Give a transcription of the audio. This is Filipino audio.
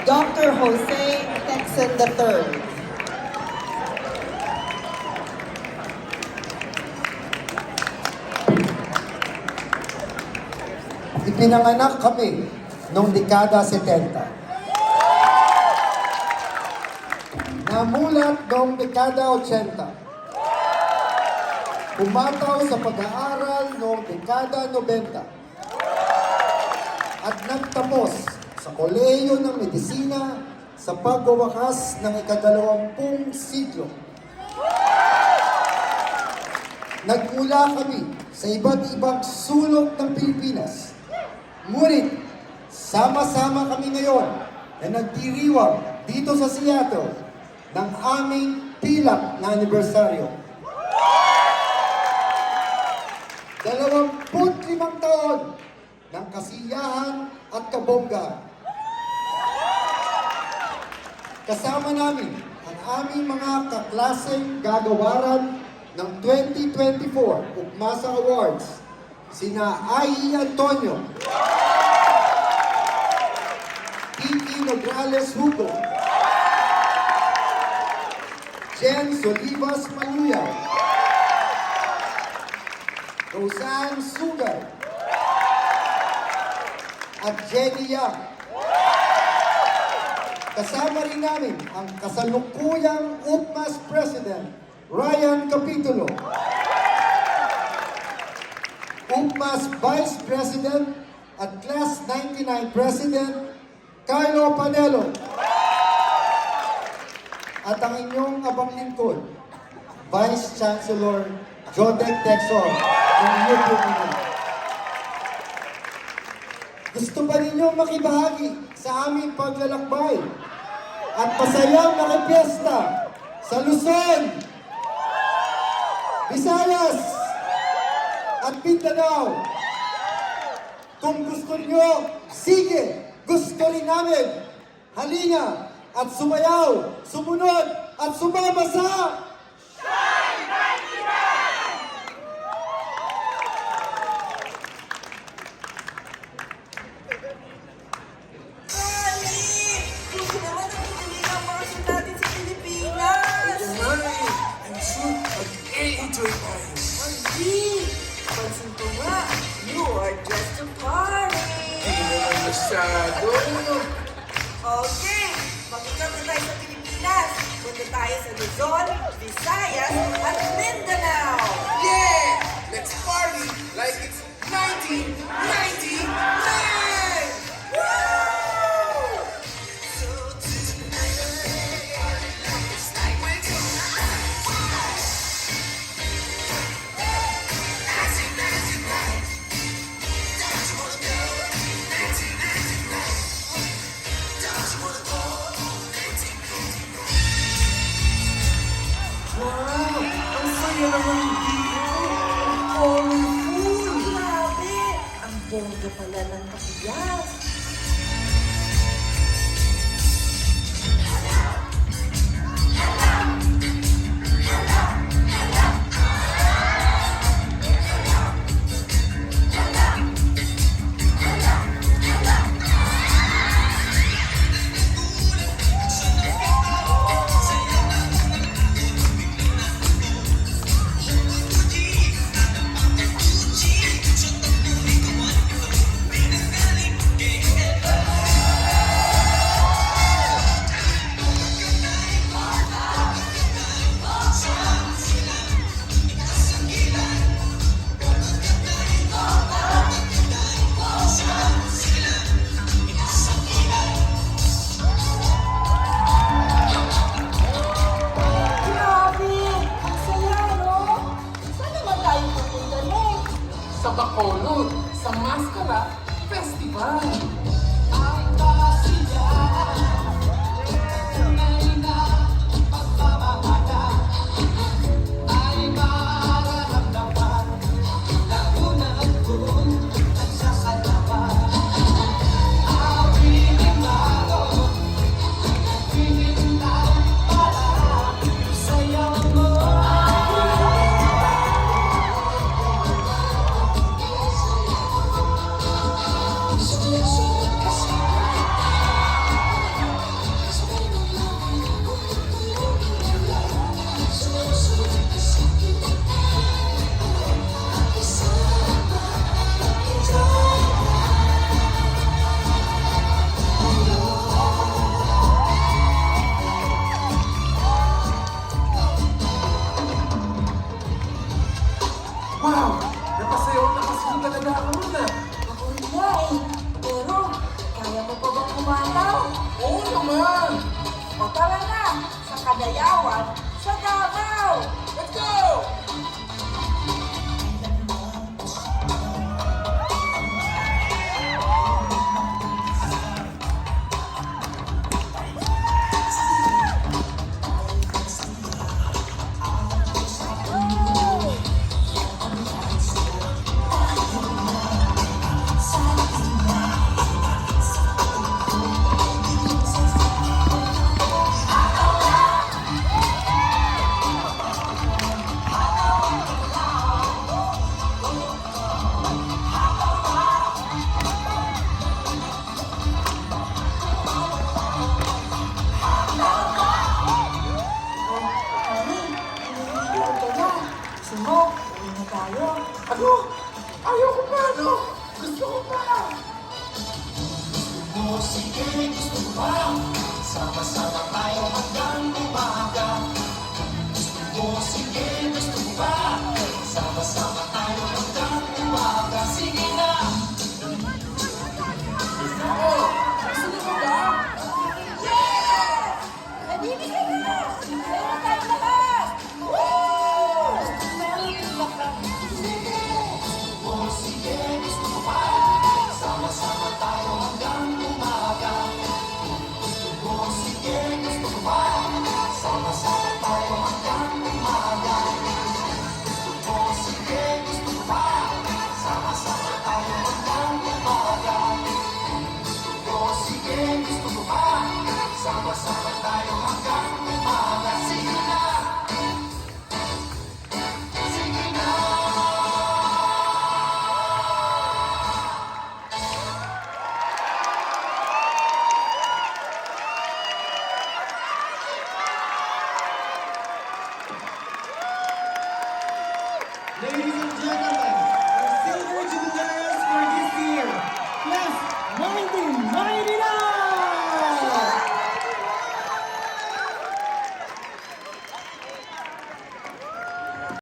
Dr. Jose Texan III. Ipinanganak kami noong dekada 70. Namulat noong dekada 80. Pumataw sa pag-aaral noong dekada 90. At nagtapos sa Kolehiyo ng Medisina sa pagwawakas ng ika-20 siglo. Nagmula kami sa iba't ibang sulok ng Pilipinas. Ngunit, sama-sama kami ngayon na nagdiriwang dito sa Seattle ng aming pilak na anibersaryo. 25 taon ng kasiyahan at kabongga. Kasama namin ang aming mga kaklaseng gagawaran ng 2024 Ugmasa Awards, sina Ai Antonio, Kiki Nograles Hugo, Jen Solivas Maluyaw, Roseanne Sugar, at Jenny Yang. Kasama rin namin ang kasalukuyang UPMAS President, Ryan Capitulo, UPMAS Vice President at Class 99 President, Carlo Panelo, at ang inyong abang lingkod, Vice Chancellor Jodec Texon ng UP. Gusto ba ninyo makibahagi sa aming paglalakbay at masayang makipiesta sa Luzon, Visayas, at Mindanao? Kung gusto niyo, sige, gusto rin namin. Halina at sumayaw, sumunod at sumama sa Pansin ko nga, you are just a party. Hindi naman masyado. Okay, mag-ikot na tayo sa Pilipinas. Punta tayo sa Luzon, Visayas, at Mindanao. Yeah! Let's party like it's 1999! Woo! Wow! Ang saya naman dito! Colorful! Grabe! Ang bongga pala ng pakiyas! Agayawan sa Davao. Let's go!